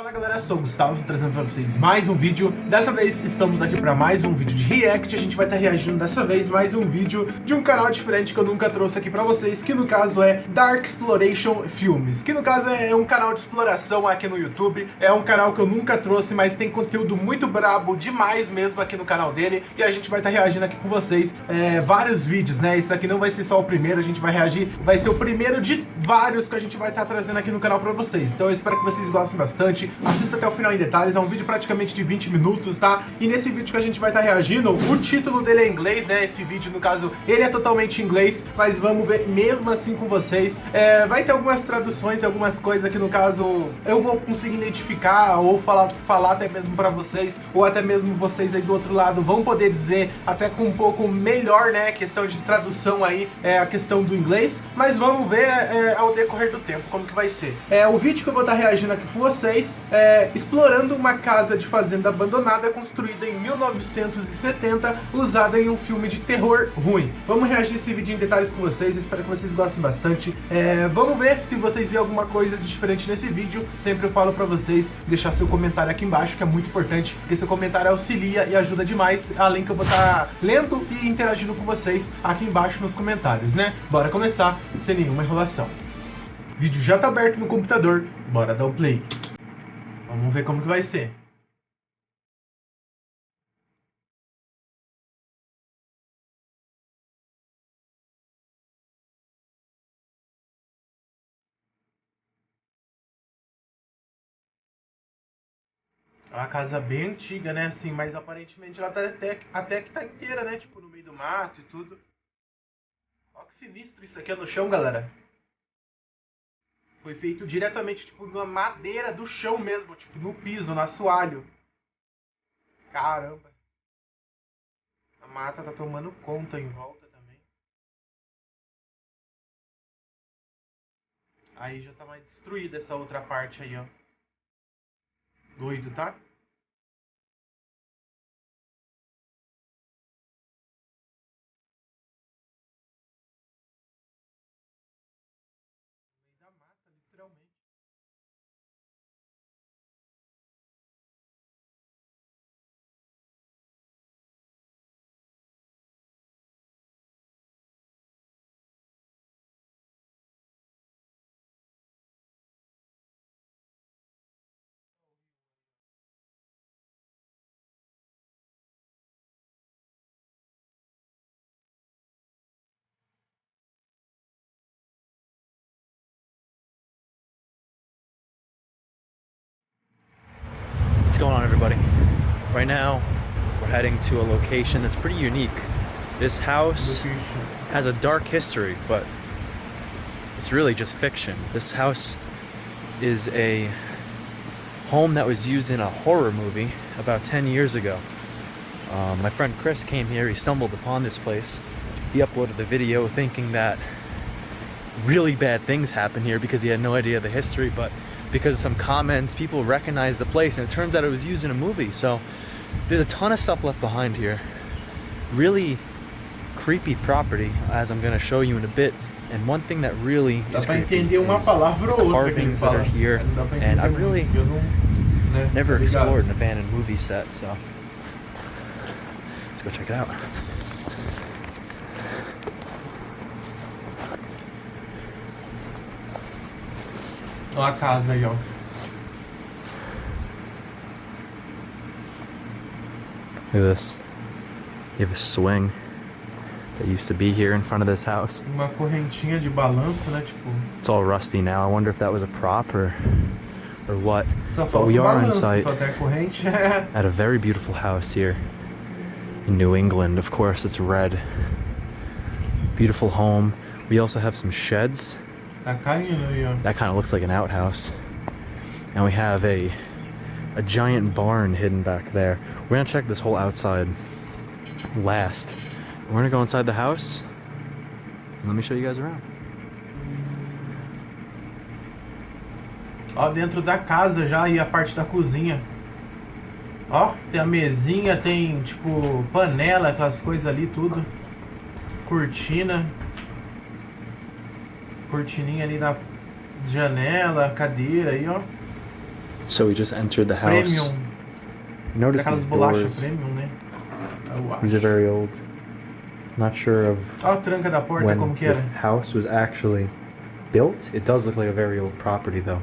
Fala galera, eu sou o Gustavo, trazendo pra vocês mais um vídeo. Dessa vez estamos aqui pra mais um vídeo de react. A gente vai estar reagindo dessa vez mais um vídeo de um canal diferente que eu nunca trouxe aqui pra vocês, que no caso é Dark Exploration Filmes, que no caso é um canal de exploração aqui no YouTube. É um canal que eu nunca trouxe, mas tem conteúdo muito brabo demais mesmo aqui no canal dele. E a gente vai estar reagindo aqui com vocês vários vídeos, né? Isso aqui não vai ser só o primeiro, a gente vai reagir, vai ser o primeiro de vários que a gente vai estar trazendo aqui no canal pra vocês. Então eu espero que vocês gostem bastante. Assista até o final em detalhes, é um vídeo praticamente de 20 minutos, tá? E nesse vídeo que a gente vai estar reagindo, o título dele é em inglês, né? Esse vídeo, no caso, ele é totalmente em inglês, mas vamos ver mesmo assim com vocês. Vai ter algumas traduções, algumas coisas que, no caso, eu vou conseguir identificar ou falar até mesmo pra vocês, ou até mesmo vocês aí do outro lado vão poder dizer até com um pouco melhor, né? Questão de tradução aí, a questão do inglês, mas vamos ver ao decorrer do tempo como que vai ser. O vídeo que eu vou estar reagindo aqui com vocês explorando uma casa de fazenda abandonada construída em 1970, usada em um filme de terror ruim. Vamos reagir esse vídeo em detalhes com vocês, espero que vocês gostem bastante. Vamos ver se vocês veem alguma coisa de diferente nesse vídeo. Sempre eu falo pra vocês deixar seu comentário aqui embaixo, que é muito importante, porque seu comentário auxilia e ajuda demais, além que eu vou estar lendo e interagindo com vocês aqui embaixo nos comentários, né? Bora começar sem nenhuma enrolação. O vídeo já tá aberto no computador, bora dar o play. Vamos ver como que vai ser. É uma casa bem antiga, né? Assim, mas aparentemente ela tá até que tá inteira, né? Tipo, no meio do mato e tudo. Olha que sinistro isso aqui é no chão, galera. Foi feito diretamente, tipo, na madeira do chão mesmo, tipo, no piso, no assoalho. Caramba. A mata tá tomando conta em volta também. Aí já tá mais destruída essa outra parte aí, ó. Doido, tá? No meio da mata, literalmente. What's going on, everybody? Right now we're heading to a location that's pretty unique. This house has a dark history, but it's really just fiction. This house is a home that was used in a horror movie about 10 years ago. My friend Chris came here, he stumbled upon this place. He uploaded the video thinking that really bad things happened here because he had no idea the history, but because of some comments, people recognized the place, and it turns out it was used in a movie. So there's a ton of stuff left behind here. Really creepy property, as I'm going to show you in a bit. And one thing that really is creepy is the carvings that are here. And I've really never explored an abandoned movie set, so let's go check it out. Olha a casa aí, ó. Look at this. You have a swing that used to be here in front of this house. Uma correntinha de balanço, né? Tipo. It's all rusty now. I wonder if that was a prop or what. Só But we are on balanço, site só tem a corrente. at a very beautiful house here in New England. Of course, it's red. Beautiful home. We also have some sheds. Tá caindo aí, ó. That kind of looks like an outhouse. And we have a giant barn hidden back there. We're gonna check this whole outside last. We're gonna go inside the house. And let me show you guys around. Ó, dentro da casa já e a parte da cozinha. Ó, tem a mesinha, tem tipo panela, aquelas coisas ali, tudo. Cortina. Cortininha ali na janela, cadeira aí, ó. So we just entered the house. Premium. Notice Aquelas these bolachas doors. premium, né? Eu acho. These are very old. Not sure of Olha a tranca da porta, when como que this era. house was actually built. It does look like a very old property though.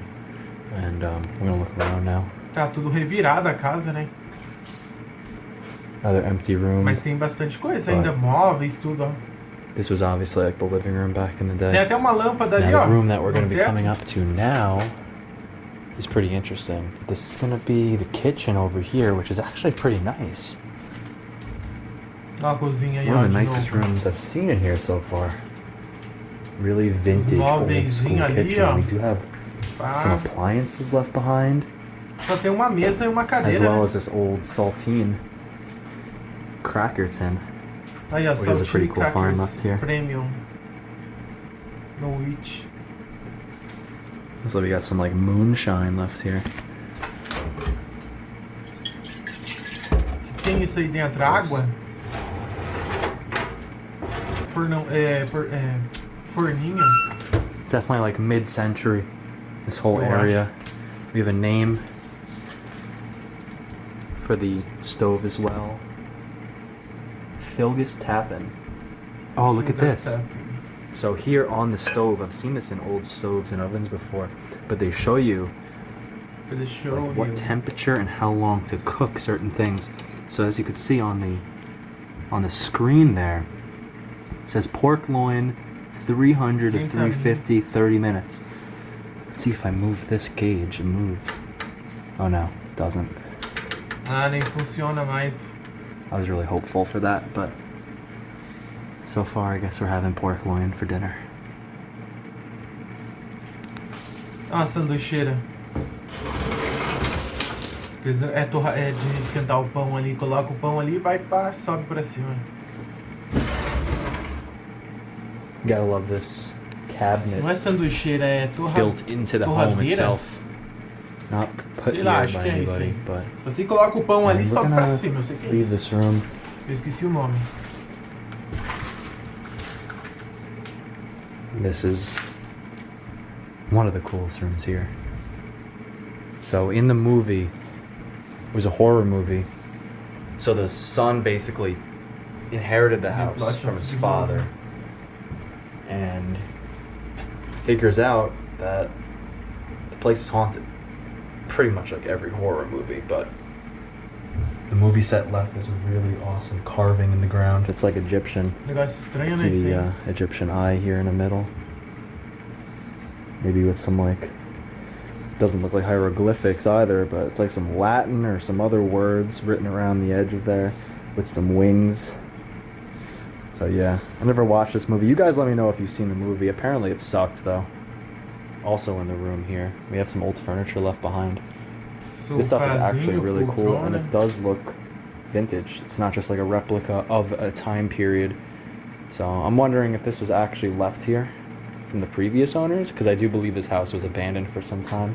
And we're gonna look around now. Tá tudo revirado a casa, né? Another empty room. Mas tem bastante coisa ainda, móveis, tudo, ó. This was obviously like the living room back in the day. Tem até uma lâmpada ali, Now ó. the room that we're no gonna be teto. coming up to now is pretty interesting. This is gonna be the kitchen over here, which is actually pretty nice. Ó a cozinha aí, One ó, of the de nicest novo. rooms I've seen in here so far. Really vintage, old school móveizinho ali, kitchen. ó. We do have some Pá. appliances left behind, Só tem uma mesa e uma cadeira, as well né? as this old saltine cracker tin. Aí, ó, Which is a pretty saltine cool find crackers left here. premium. No witch. So we got some like moonshine left here. Tem isso aí dentro? Água? Forninho? Definitely like mid-century, this whole Eu area. We have a name for the stove as well. Filgus Tappin. Oh, look at this. So here on the stove, I've seen this in old stoves and ovens before, but they show you like what temperature and how long to cook certain things. So as you could see on the screen there, it says pork loin 300 to 350, 30 minutes. Let's see if I move this gauge, it moves. Oh no, it doesn't. Ah, nem funciona mais. I was really hopeful for that, but so far I guess we're having pork loin for dinner. Ah, sanduicheira. É de esquentar o pão ali, coloca o pão ali, vai pá, sobe pra cima. Gotta love this cabinet Não é sanduicheira, é built into the home torradeira? itself. Not put Sei lá, here acho by que é isso anybody, aí. but Só se coloca o pão ali e we're sobe pra gonna cima, eu sei que é leave isso. this room. Eu esqueci o nome. This is one of the coolest rooms here. So in the movie, it was a horror movie. So the son basically inherited the house from his father and figures out that the place is haunted. Pretty much like every horror movie, but the movie set left this really awesome carving in the ground. It's like Egyptian. Negócio estranho, né? See Isso the aí. Egyptian eye here in the middle. Maybe with some like, doesn't look like hieroglyphics either, but it's like some Latin or some other words written around the edge of there with some wings. So yeah, I never watched this movie. You guys let me know if you've seen the movie. Apparently it sucked though. Also in the room here, we have some old furniture left behind. This stuff is actually really cool, and it does look vintage. It's not just like a replica of a time period. So I'm wondering if this was actually left here from the previous owners, because I do believe this house was abandoned for some time.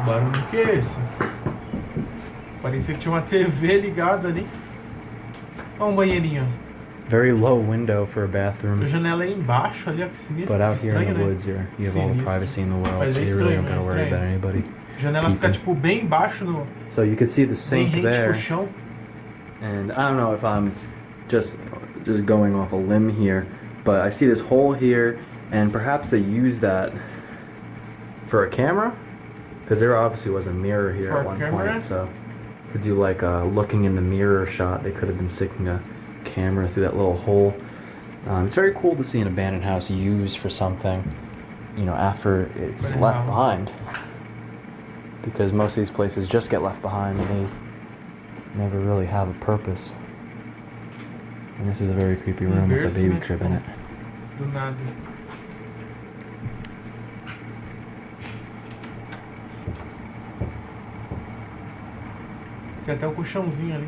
Barulho que é esse? Parecia que tinha uma TV ligada ali. Olha um banheirinho. Very low window for a bathroom. A janela é embaixo ali, ó, que sinistro. But out que here estranho, in the né? woods, you have all the Sinistro. privacy in the world, Mas so é you really estranho, don't é gotta worry estranho. about anybody. A janela fica peeping. tipo bem embaixo, no, So you could see the bem sink rente there. pro chão. And I don't know if I'm just going off a limb here, but I see this hole here, and perhaps they use that for a camera, because there obviously was a mirror here For at a one camera? point. So to do like a looking in the mirror shot, they could have been sticking a camera through that little hole. It's very cool to see an abandoned house used for something, you know, after it's Abandoned left house. behind. Because most of these places just get left behind and they never really have a purpose. And this is a very creepy room with a Berço, baby né, crib tipo, in it. Do nada. Tem até o colchãozinho ali.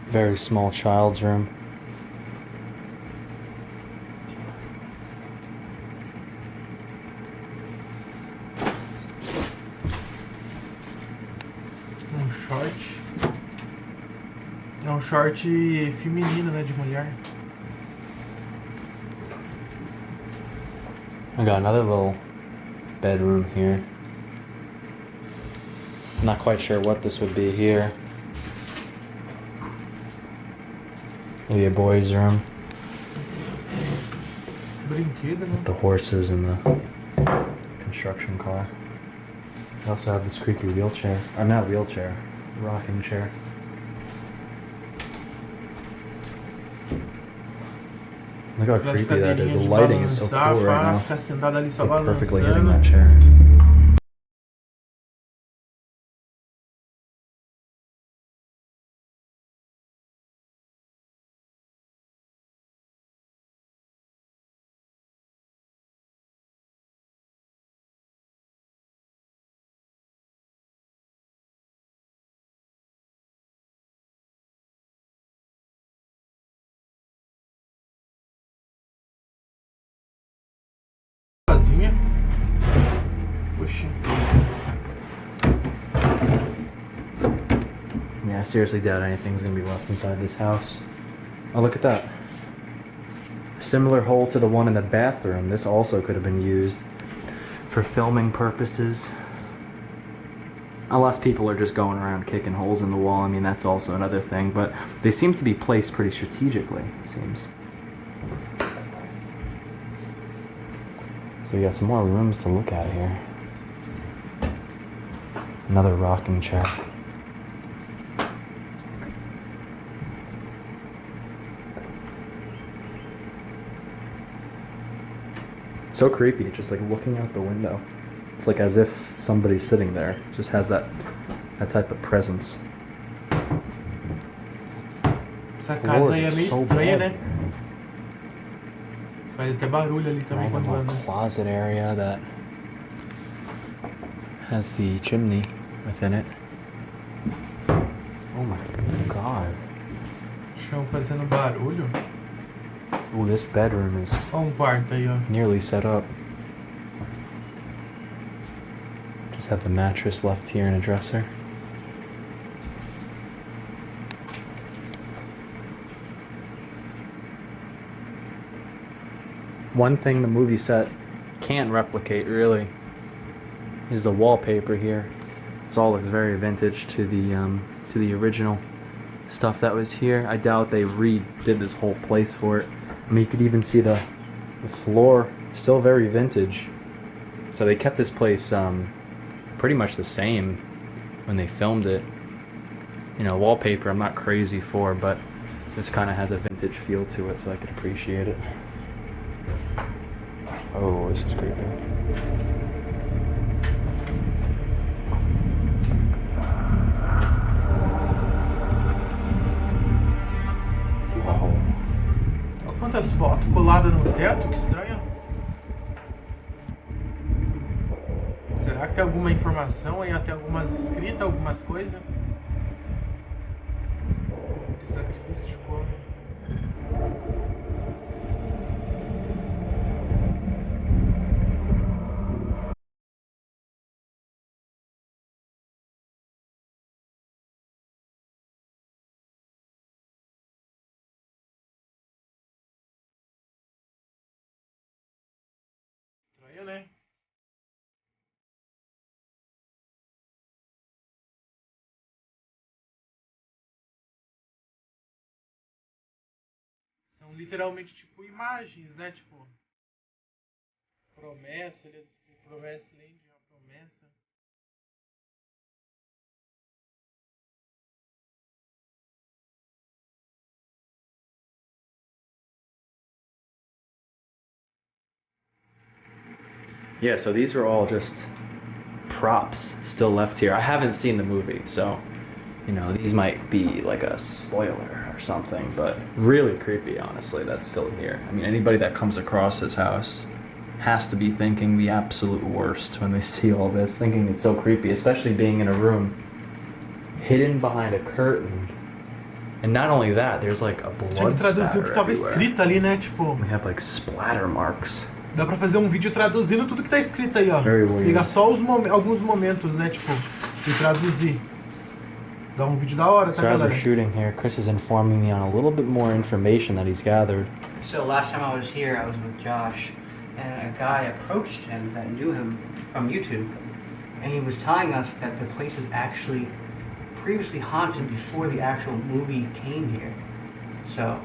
Very small child's room. Um short. É um short feminino, né, de mulher. I got another little bedroom here. Not quite sure what this would be here. Maybe a boy's room. Brinquedo, né? The horses and the construction car. I also have this creepy wheelchair. Not wheelchair, rocking chair. Look how creepy that is. The lighting is so cool right now. It's like perfectly hitting that chair. Casinha. Poxa. Yeah, I seriously doubt anything's gonna be left inside this house. Oh, look at that. A similar hole to the one in the bathroom. This also could have been used for filming purposes. Unless people are just going around kicking holes in the wall. I mean, that's also another thing, but they seem to be placed pretty strategically, it seems. So we got some more rooms to look at here. Another rocking chair. So creepy, just like looking out the window. It's like as if somebody's sitting there. It just has that type of presence. Essa casa aí é meio estranha, né? Faz até barulho ali também quando anda. Closet area that has the chimney within it. Oh my god. Chão fazendo barulho. Oh, this bedroom is Olha quarto aí, ó. nearly set up. Just have the mattress left here and a dresser. One thing the movie set can't replicate really is the wallpaper here. This all looks very vintage to the original stuff that was here. I doubt they redid this whole place for it. I mean, you could even see the floor, still very vintage. So they kept this place pretty much the same when they filmed it. You know, wallpaper I'm not crazy for, but this kind of has a vintage feel to it, so I could appreciate it. Oh, this is creepy. Wow. Olha quantas fotos coladas no teto, que estranho. Será que tem alguma informação aí, até algumas escritas, algumas coisas? Que sacrifício de como. Estranho, né? São literalmente tipo imagens, né? Tipo, promessa, promessa, land, uma promessa. Yeah, so these are all just props still left here. I haven't seen the movie, so, you know, these might be like a spoiler or something, but really creepy, honestly, that's still here. I mean, anybody that comes across this house has to be thinking the absolute worst when they see all this, thinking it's so creepy, especially being in a room hidden behind a curtain And not only that, there's like a Tinha que blood traduzir o spatter que tava everywhere. escrito ali, né? Tipo, We have like splatter marks. dá pra fazer um vídeo traduzindo tudo que tá escrito aí, ó. Very weird. Pegar só alguns momentos, né? Tipo, e traduzir. Dá um vídeo da hora, tá, So as we're galera? shooting here, Chris is informing me on a little bit more information that he's gathered. So last time I was here, I was with Josh, and a guy approached him that knew him from YouTube, and he was telling us that the place is actually previously haunted before the actual movie came here. So,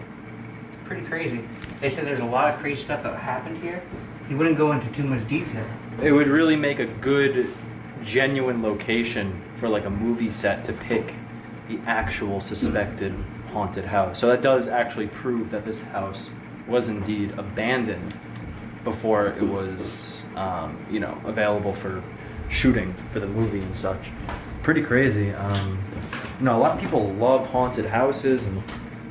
it's pretty crazy. They said there's a lot of crazy stuff that happened here. He wouldn't go into too much detail. It would really make a good, genuine location for like a movie set to pick the actual suspected haunted house. So that does actually prove that this house was indeed abandoned before it was, you know, available for shooting for the movie and such. Pretty crazy. You know, a lot of people love haunted houses and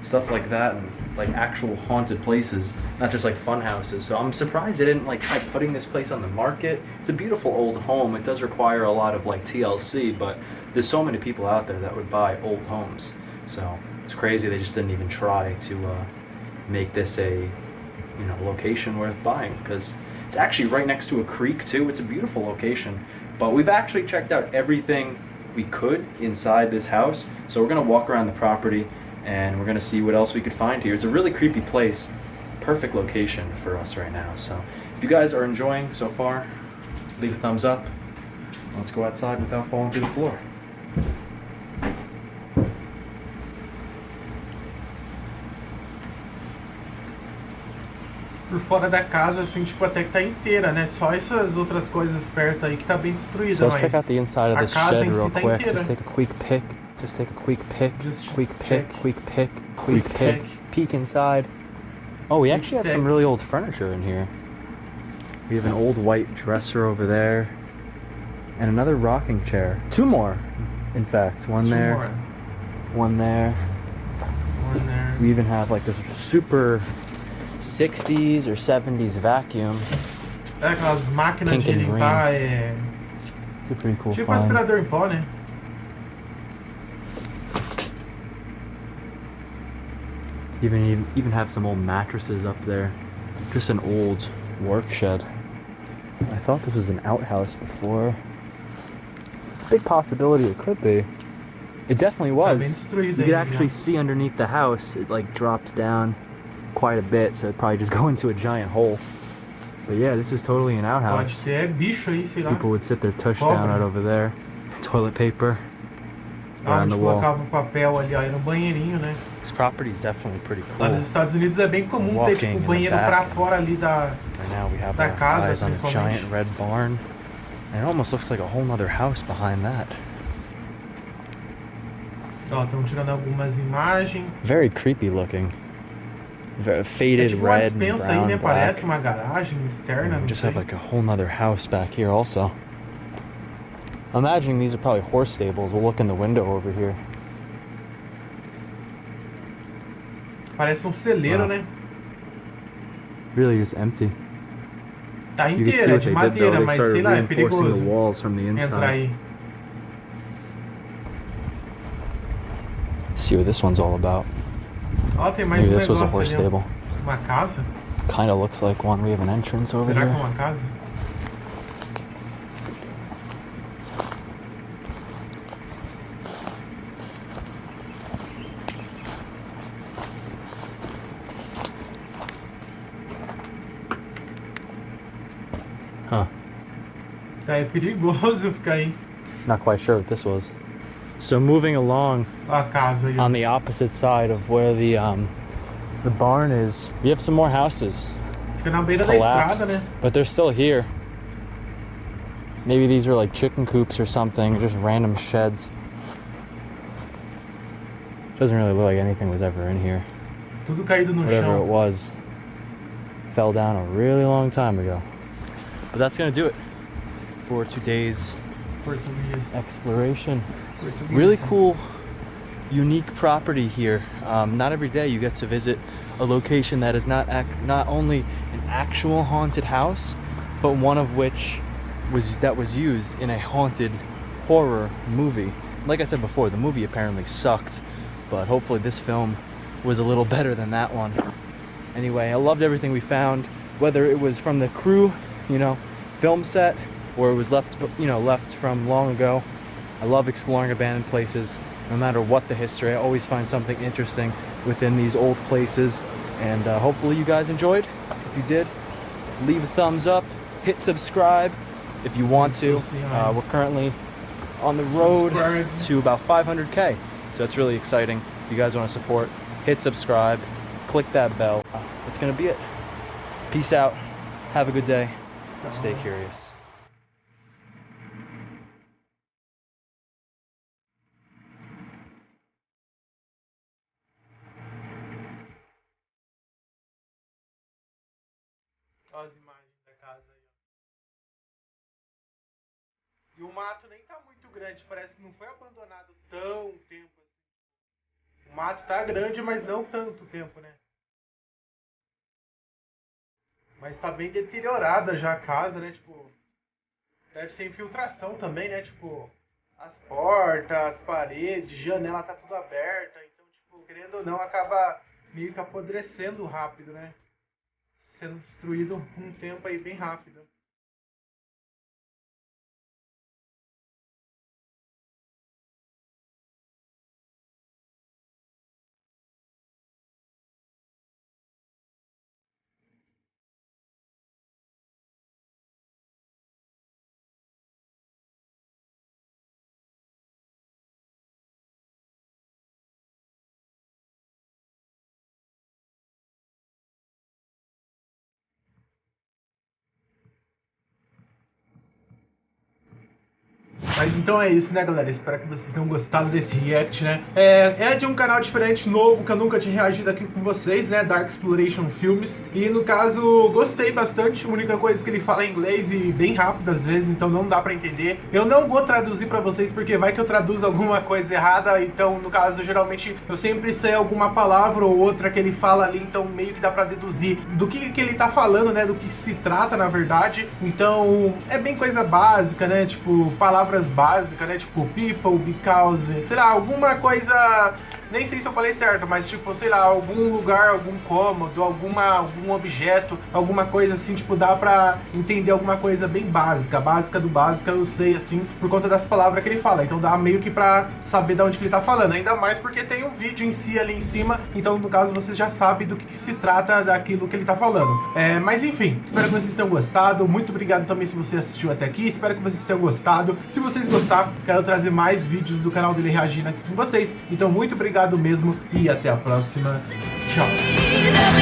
stuff like that, and like actual haunted places, not just like fun houses. So I'm surprised they didn't like try putting this place on the market. It's a beautiful old home. It does require a lot of like TLC, but there's so many people out there that would buy old homes. So it's crazy they just didn't even try to make this a, you know, location worth buying, because it's actually right next to a creek too. It's a beautiful location, but we've actually checked out everything we could inside this house. So we're gonna walk around the property and we're gonna see what else we could find here. It's a really creepy place. Perfect location for us right now. So if you guys are enjoying so far, leave a thumbs up. Let's go outside without falling through the floor. Por fora da casa, assim, tipo, até que tá inteira, né? Só essas outras coisas perto aí que tá bem destruída, So let's mas check out the inside of a this casa shed em si real tá quick. inteira. Just take a quick pick. Just take a quick pick. Just Quick pick. check. Quick pick. Quick Quick pick. pick. Peek inside. Oh, we actually have some pick. really old furniture in here. We have an old white dresser over there, and another rocking chair. Two more, in fact. One there. More. One there. One there. We even have like this super 60s or 70s vacuum. É aquelas máquinas Pink de and limpar, It's a pretty cool tipo find. aspirador em pó, né? Even have some old mattresses up there. Just an old work shed. I thought this was an outhouse before. It's a big possibility it could be. It definitely Tá bem was. destruída You could aí, actually já. see underneath the house, it like drops down quite a bit, so it'd probably just go into a giant hole. But yeah, this is totally an Pode outhouse. ter bicho aí, sei lá. People would sit their tush Cobra. down right over there. Toilet paper Ah, around onde the wall. colocava o papel ali, ó, era um banheirinho, né? This property is definitely pretty Lá cool. nos Estados Unidos é bem comum ter Walking tipo in um the banheiro back. pra fora ali da... Right now we have Da our casa, eyes on a principalmente. giant red barn. And it almost looks like a whole nother house behind that. Ó, estão tirando algumas imagens. Very creepy looking. Very É faded tipo uma red and dispensa aí, brown né? black. Parece uma garagem externa, We não just sei. have like a whole nother house back here also. I'm imagining these are probably horse stables. We'll look in the window over here. Parece um celeiro, Wow. né? Really just empty. Tá You can see inteira, é what de they did though. madeira, They mas sei started lá, é reinforcing the perigoso walls from the entrar inside. aí. See what this one's all about. Ó, tem mais Maybe um this was a negócio horse ali, ó. stable. Uma casa? Kind of looks like one. We have an entrance over Será que é here. uma casa? Huh. Tá, é perigoso ficar aí. Not quite sure what this was. So moving along Ó a casa aí. ó. on the opposite side of where the barn is, we have some more houses Fica na beira da estrada, collapsed, né? but they're still here. Maybe these were like chicken coops or something, just random sheds. Doesn't really look like anything was ever in here. Tudo caído no Whatever it chão. was fell down a really long time ago. But that's gonna do it for today's Português. exploration. Português. Really cool, unique property here. Not every day you get to visit a location that is not only an actual haunted house, but one of which was used in a haunted horror movie. Like I said before, the movie apparently sucked, but hopefully this film was a little better than that one. Anyway, I loved everything we found, whether it was from the crew, you know, film set, or it was left from long ago. I love exploring abandoned places, no matter what the history. I always find something interesting within these old places, and hopefully you guys enjoyed. If you did, leave a thumbs up, hit subscribe if you want to. We're currently on the road to about 500K, so that's really exciting. If you guys want to support, hit subscribe, click that bell. That's gonna be it. Peace out. Have a good day. Stay curious. Olha as imagens da casa aí, ó. E o mato nem tá muito grande, parece que não foi abandonado tão tempo assim. O mato tá grande, mas não tanto tempo, né? Mas tá bem deteriorada já a casa, né? Tipo, deve ser infiltração também, né? Tipo, as portas, as paredes, janela tá tudo aberta. Então, tipo, querendo ou não, acaba meio que apodrecendo rápido, né? Sendo destruído um tempo aí bem rápido. Mas então é isso, né, galera? Espero que vocês tenham gostado desse react, né? É de um canal diferente, novo, que eu nunca tinha reagido aqui com vocês, né? Dark Exploration Filmes. E no caso, gostei bastante. A única coisa é que ele fala em inglês e bem rápido às vezes, então não dá pra entender. Eu não vou traduzir pra vocês, porque vai que eu traduzo alguma coisa errada. Então, no caso, geralmente, eu sempre sei alguma palavra ou outra que ele fala ali, então meio que dá pra deduzir do que ele tá falando, né? Do que se trata, na verdade. Então, é bem coisa básica, né? Tipo, palavras básicas, né? Tipo, people, because, sei lá, alguma coisa... Nem sei se eu falei certo, mas tipo, sei lá, algum lugar, algum cômodo, algum objeto, alguma coisa assim, tipo, dá pra entender alguma coisa bem básica. Básica do básica eu sei, assim, por conta das palavras que ele fala. Então dá meio que pra saber de onde que ele tá falando. Ainda mais porque tem um vídeo em si ali em cima, então no caso você já sabe do que se trata daquilo que ele tá falando. Mas enfim, espero que vocês tenham gostado. Muito obrigado também se você assistiu até aqui. Espero que vocês tenham gostado. Se vocês gostaram, quero trazer mais vídeos do canal dele reagindo aqui com vocês. Então muito obrigado mesmo e até a próxima. Tchau!